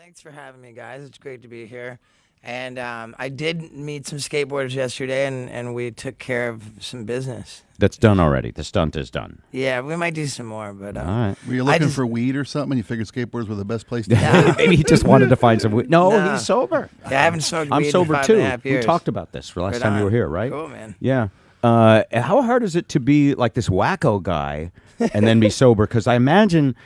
Thanks for having me, guys. It's great to be here. And I did meet some skateboarders yesterday, and we took care of some business. That's done already. The stunt is done. Yeah, we might do some more, but All right. Were you looking for weed or something? You figured skateboards were the best place to Nah. Maybe he just wanted to find some. No, No. he's sober. yeah, I haven't smoked I'm weed sober in 5 too. and a half We years. talked about this the last Right time you on. were here, right? Cool, man. Yeah. How hard is it to be like this wacko guy and then be sober? Because I imagine,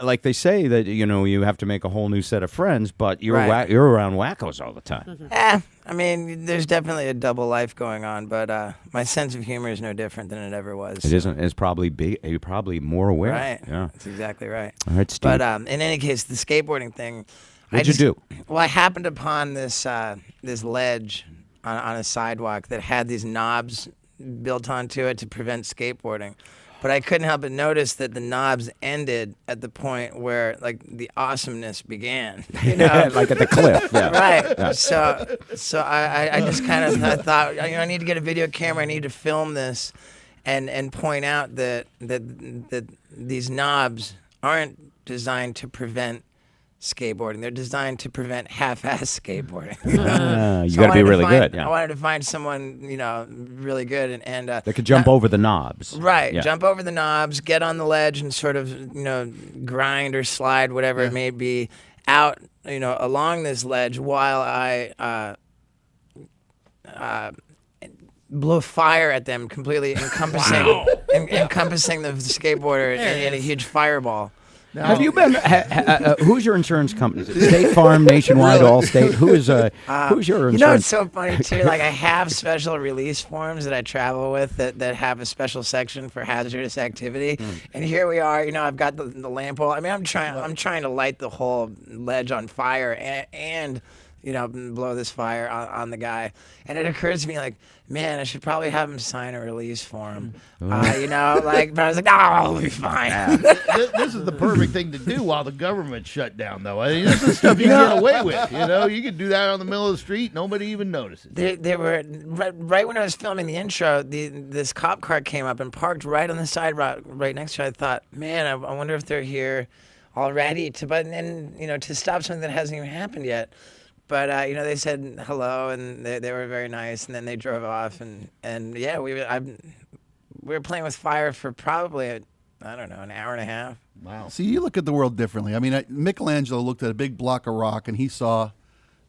like they say that you have to make a whole new set of friends, but you're Right. you're around wackos all the time. I mean, there's definitely a double life going on, but my sense of humor is no different than it ever was. It isn't. It's probably big. You're probably more aware. Right. Yeah. That's exactly right. All right, Steve. But in any case, the skateboarding thing. What'd you do? Well, I happened upon this this ledge on a sidewalk that had these knobs built onto it to prevent skateboarding. But I couldn't help but notice that the knobs ended at the point where, like, the awesomeness began. You know? like at the cliff. Yeah. Right. Yeah. So I just kind of thought, I need to get a video camera. I need to film this, and point out that these knobs aren't designed to prevent skateboarding. They're designed to prevent half-ass skateboarding. You So got to I be wanted really find- good. Yeah. I wanted to find someone, really good and They could jump over the knobs. right, Yeah. jump over the knobs, get on the ledge, and sort of, grind or slide, whatever it may be, out, along this ledge while I blow fire at them, completely encompassing encompassing the skateboarder in a huge fireball. Have you been? Who's your insurance company? Is it State Farm, Nationwide, Allstate? Who's your insurance? It's so funny too. Like, I have special release forms that I travel with that have a special section for hazardous activity. And here we are. I've got the lamp pole. I mean, I'm trying to light the whole ledge on fire and blow this fire on the guy. And it occurs to me, like, man, I should probably have him sign a release form. But I was like, I'll be fine. This is the perfect thing to do while the government's shut down, though. I mean, this is stuff you get away with. You could do that on the middle of the street. Nobody even notices. They were right when I was filming the intro. This cop car came up and parked right on the sidewalk, right next to it. I thought, man, I wonder if they're here already to stop something that hasn't even happened yet. But they said hello and they were very nice, and then they drove off and yeah, we were playing with fire for probably an hour and a half. Wow. See, you look at the world differently. I mean, Michelangelo looked at a big block of rock and he saw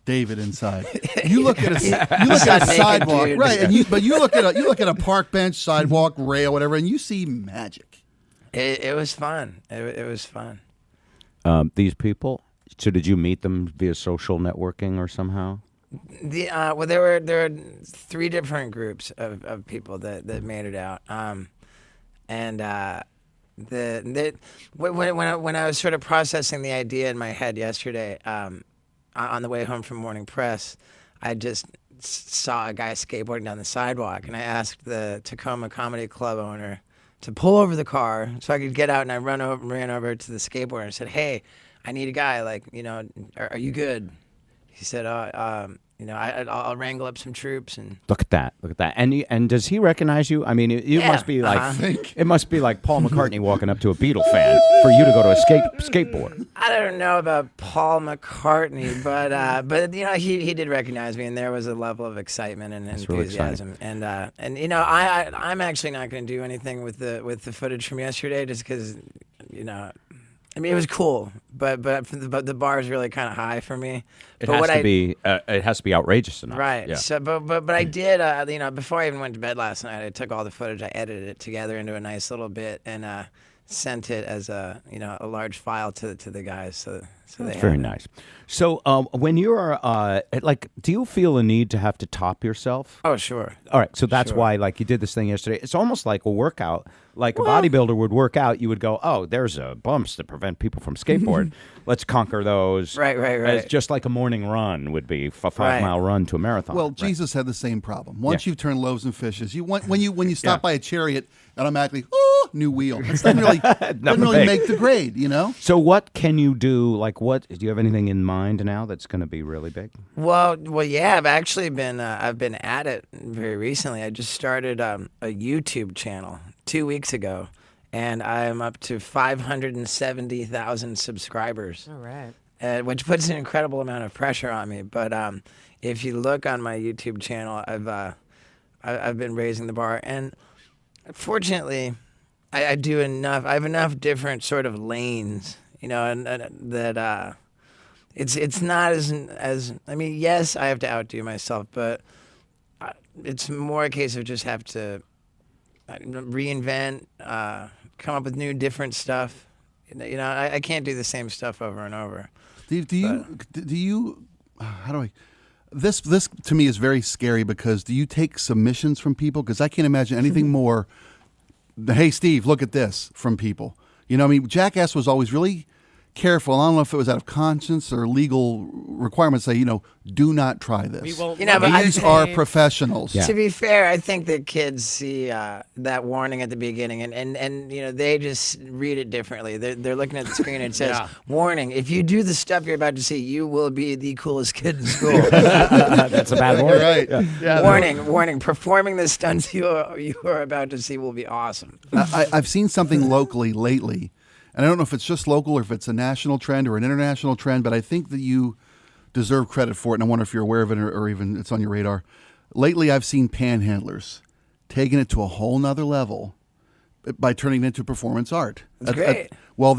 David inside. You look at a sidewalk, dude. right? But you look at a park bench, sidewalk, rail, whatever, and you see magic. It was fun. It was fun. These people. So did you meet them via social networking or somehow? Well, there were 3 different groups of people that made it out, when I was sort of processing the idea in my head yesterday, on the way home from morning press, I just saw a guy skateboarding down the sidewalk, and I asked the Tacoma Comedy Club owner to pull over the car so I could get out, and I ran over to the skateboarder and said, "Hey, I need a guy, like, are you good?" He said, I'll wrangle up some troops." And Look at that! And does he recognize you? I mean, it must be like it must be like Paul McCartney walking up to a Beatle fan for you to go to a skateboard. I don't know about Paul McCartney, but he did recognize me, and there was a level of excitement and That's really enthusiasm. And I'm actually not going to do anything with the footage from yesterday, just because I mean, it was cool, but the bar is really kind of high for me. It But has to be outrageous enough. right. Yeah. So, but I did. Before I even went to bed last night, I took all the footage, I edited it together into a nice little bit, and sent it as a large file to the guys. So they That's have very it. nice. So when you're do you feel a need to have to top yourself? Oh, sure. All right, so that's Sure. why, like, you did this thing yesterday. It's almost like a workout. Like a bodybuilder would work out, you would go, "Oh, there's bumps that prevent people from skateboard. Let's conquer those." Right. It's just like a morning run would be, a 5-mile run to a marathon. Well, Right. Jesus had the same problem. Once Yeah. you've turned loaves and fishes, when you stop by a chariot, automatically, new wheel. It doesn't really make the grade, So what can you do? Like, do you have anything in mind now that's going to be really big? Well, yeah. I've actually been at it very recently. I just started a YouTube channel 2 weeks ago, and I'm up to 570,000 subscribers. All right. which puts an incredible amount of pressure on me. But if you look on my YouTube channel, I've been raising the bar, and fortunately, I do enough. I have enough different sort of lanes, and that it's not as. I mean, yes, I have to outdo myself, but it's more a case of just have to reinvent, come up with new, different stuff. I can't do the same stuff over and over. Do you? How do I? This to me is very scary because do you take submissions from people? Because I can't imagine anything more. Hey, Steve, look at this from people. I mean, Jackass was always really careful. I don't know if it was out of conscience or legal requirements. Say, do not try this. These are professionals. To be fair, I think that kids see that warning at the beginning, and they just read it differently. They're looking at the screen and it says, "Warning: if you do the stuff you're about to see, you will be the coolest kid in school." That's a bad warning. Right. Yeah, warning: performing the stunts you are about to see will be awesome. I've seen something locally lately. And I don't know if it's just local or if it's a national trend or an international trend, but I think that you deserve credit for it. And I wonder if you're aware of it or even it's on your radar. Lately, I've seen panhandlers taking it to a whole nother level by turning it into performance art. That's great. Well,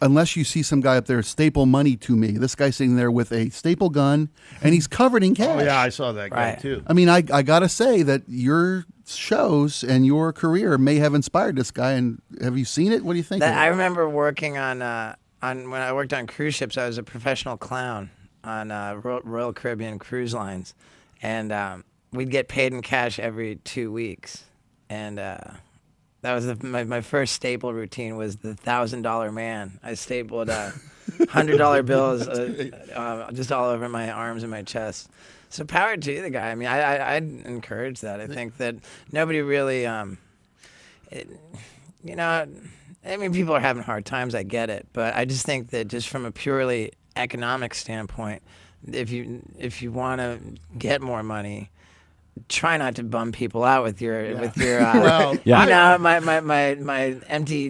unless you see some guy up there staple money to me, this guy's sitting there with a staple gun and he's covered in cash. Oh, yeah, I saw that guy Right. too. I mean, I got to say that your shows and your career may have inspired this guy. And have you seen it? What do you think? of it? I remember working on when I worked on cruise ships. I was a professional clown on Royal Caribbean cruise lines, and we'd get paid in cash every 2 weeks. And that was my first staple routine was the $1,000 man. I stapled $100 bills just all over my arms and my chest. So power to the guy. I mean, I'd encourage that. I think that nobody really, I mean, people are having hard times. I get it, but I just think that just from a purely economic standpoint, if you want to get more money, try not to bum people out with your Well, my empty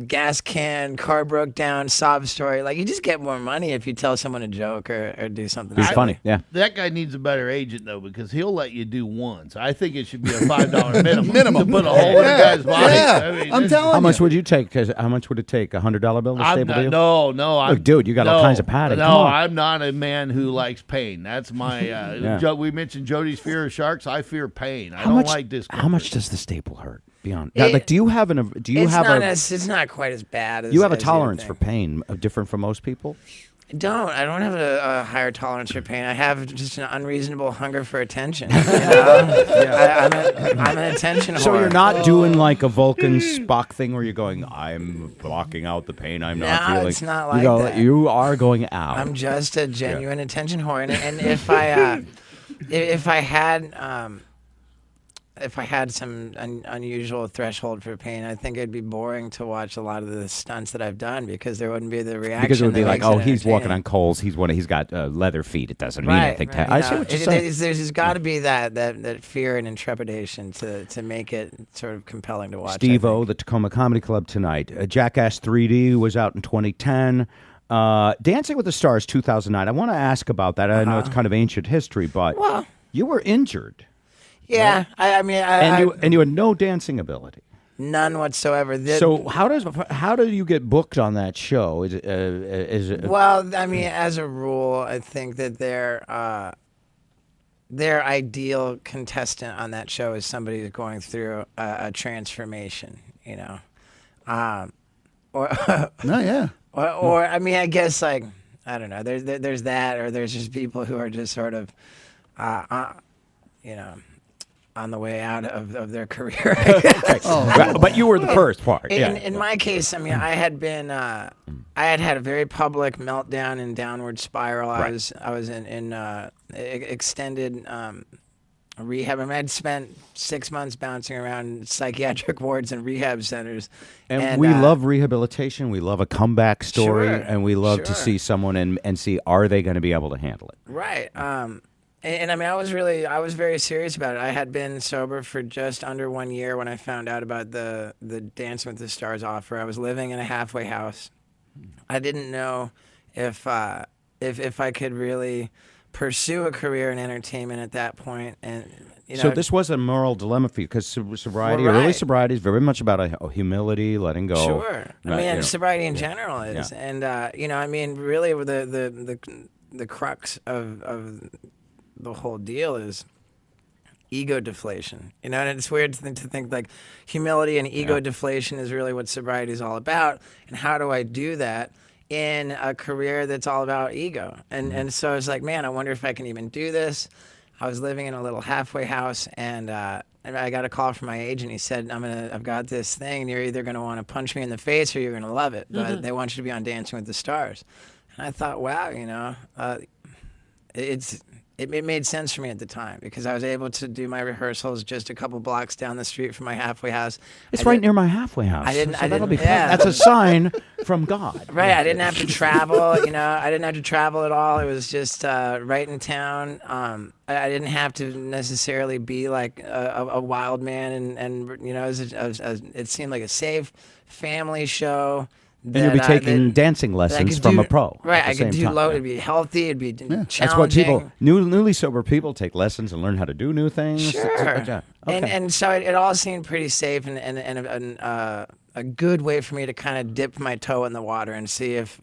gas can, car broke down, sob story. Like, you just get more money if you tell someone a joke or do something. It's silly. funny. Yeah. That guy needs a better agent though, because he'll let you do once. I think it should be a $5 minimum to put a hole in a guy's body. Yeah, I mean, I'm telling you. How much would you take? How much would it take? $100 bill to I'm staple not, you? no. Look, dude, you got all kinds of padding. No, Come on. I'm not a man who likes pain. That's my. Yeah. We mentioned Jody's fear of sharks. I fear pain. I How don't much? like discomfort. How much does the staple hurt? Beyond, It- like, do you have It's not quite as bad as you have a as you'd tolerance for think. pain different from most people? I don't have a higher tolerance for pain. I have just an unreasonable hunger for attention. I'm an attention whore. So you're not doing like a Vulcan Spock thing where you're going, I'm blocking out the pain I'm not No, feeling. it's not you like go, that. You are going out. I'm just a genuine attention whore, and if I had some unusual threshold for pain, I think it'd be boring to watch a lot of the stunts that I've done because there wouldn't be the reaction. because it would be that like, makes it oh, he's walking entertaining. on coals. He's got leather feet. It doesn't mean Right, anything. right. I see what you're saying. There's got to be that fear and intrepidation to make it sort of compelling to watch. I Steve-O, think. the Tacoma Comedy Club tonight. Jackass 3D was out in 2010. Dancing with the Stars 2009. I want to ask about that. I know it's kind of ancient history, but Well, you were injured. yeah, I mean, And you had no dancing ability. none whatsoever. So how do you get booked on that show? Is it Well, I mean, as a rule, I think that their ideal contestant on that show is somebody who's going through a transformation, or No, yeah. or I mean, I guess like I don't know. There's that, or there's just people who are just sort of, on the way out of their career. But you were the first part. In my case, I mean, I had been, I had a very public meltdown and downward spiral. I was in extended rehab. I mean, I'd spent 6 months bouncing around psychiatric wards and rehab centers. And we love rehabilitation. We love a comeback story, Sure, and we love to sure. see someone and see, are they going to be able to handle it? Right. And I mean, I was very serious about it. I had been sober for just under 1 year when I found out about the Dancing with the Stars offer. I was living in a halfway house. I didn't know if if I could really pursue a career in entertainment at that point, and So this was a moral dilemma for you because sobriety, Well, early right. sobriety, is very much about humility, letting go. Sure. I Right, mean, you know. sobriety in general is, Yeah. and I mean, really, the crux of the whole deal is ego deflation. And it's weird to think like humility and ego deflation is really what sobriety is all about. And how do I do that in a career that's all about ego? And so it's like, man, I wonder if I can even do this. I was living in a little halfway house, and I got a call from my agent. He said, I've got this thing, and you're either going to want to punch me in the face or you're going to love it. But they want you to be on Dancing with the Stars. And I thought, wow, it made sense for me at the time because I was able to do my rehearsals just a couple blocks down the street from my halfway house. It's right near my halfway house. I didn't- I that'll didn't- be yeah. That's a sign from God. Right, I didn't have to travel. I didn't have to travel at all. It was just right in town. I didn't have to necessarily be like a wild man, and it seemed like a safe family show. And you'll be taking dancing that I lessons could from do- a pro. Right, at the I could same do time. low. Yeah. It'd be healthy. It'd be challenging. That's what people, newly sober people take lessons and learn how to do new things. Sure. Yeah. Okay. And so it all seemed pretty safe and a good way for me to kind of dip my toe in the water and see if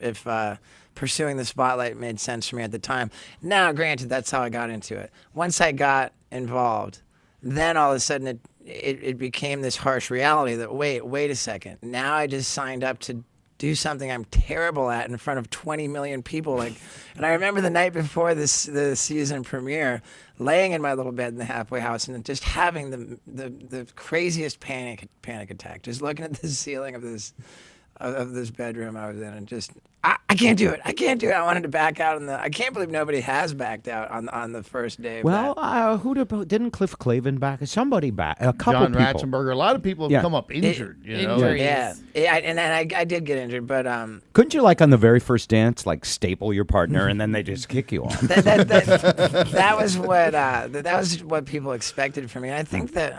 pursuing the spotlight made sense for me at the time. Now, granted, that's how I got into it. Once I got involved, then all of a sudden it became this harsh reality that wait a second. Now I just signed up to do something I'm terrible at in front of 20 million people. And I remember the night before the season premiere, laying in my little bed in the halfway house and just having the craziest panic attack, just looking at the ceiling of this bedroom I was in, and just I can't do it. I can't do it. I wanted to back out I can't believe nobody has backed out on the first day. Of Well, that. didn't Cliff Clavin back? Somebody back? A couple John people. Ratzenberger. A lot of people have Yeah. come up injured. Injuries. Yeah, and I did get injured, but Couldn't you, like on the very first dance, like staple your partner and then they just kick you off? that was what people expected from me. And I think that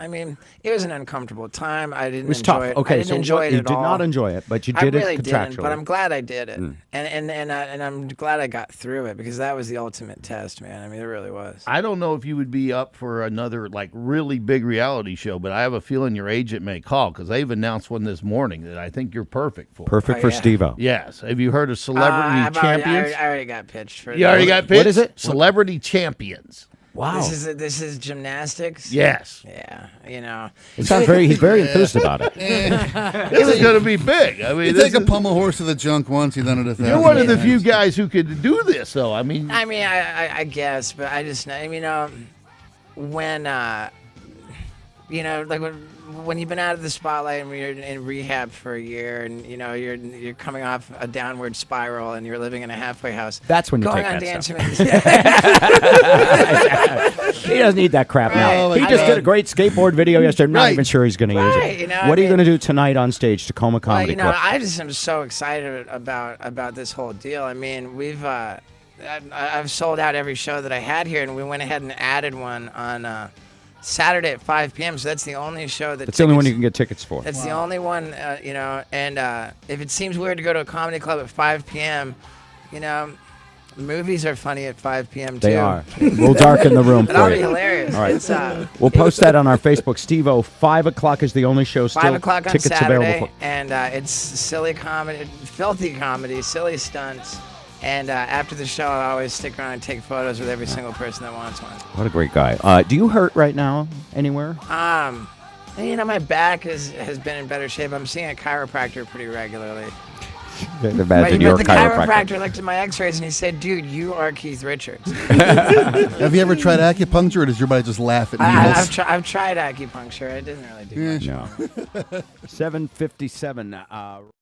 it was an uncomfortable time. I didn't It was enjoy tough. it. Okay, I didn't so enjoy it you at did all. not enjoy it, but you I did really it didn't, contractually. but I'm glad I did it, and I'm glad I got through it because that was the ultimate test, man. I mean, it really was. I don't know if you would be up for another like really big reality show, but I have a feeling your agent may call because they've announced one this morning that I think you're perfect for. Perfect Oh, for yeah. Steve-O. Yes. Have you heard of Celebrity Champions? I already got pitched for. You already got pitched? What is it? Celebrity Champions. Wow. This is gymnastics. Yes. Yeah, It sounds he's very enthused about it. This is going to be big. I mean, You this take a is- pummel horse to the junk once, you've done it 1,000 you're one of the times. few guys who could do this, though. I mean, I guess, but I just when like when you've been out of the spotlight and you're in rehab for a year and you're coming off a downward spiral and you're living in a halfway house. That's when you going take on that Dancing stuff. with the He doesn't need that crap Right. now. Oh, He my just God. did a great skateboard video yesterday. I'm not Right. even sure he's going to use Right, it. I What are you mean- going to do tonight on stage, Tacoma Comedy Well, Club? I just am so excited about this whole deal. I mean, I've sold out every show that I had here, and we went ahead and added one on Saturday at 5 p.m. So that's the only show that. It's the only one you can get tickets for. That's the only one, And if it seems weird to go to a comedy club at 5 p.m., movies are funny at 5 p.m. too. They are. We'll darken the room But I'll for be you. hilarious. All right. It's We'll post that on our Facebook. Steve-O, 5 o'clock is the only show. Still 5 o'clock on tickets Saturday, available for. and it's silly comedy, filthy comedy, silly stunts. And after the show, I always stick around and take photos with every single person that wants one. What a great guy. Do you hurt right now anywhere? My back has been in better shape. I'm seeing a chiropractor pretty regularly. Imagine But you're a the chiropractor. chiropractor looked at my x-rays and he said, dude, you are Keith Richards. Have you ever tried acupuncture, or does your body just laugh at needles? I've tried acupuncture. It didn't really do much. No. 7:57.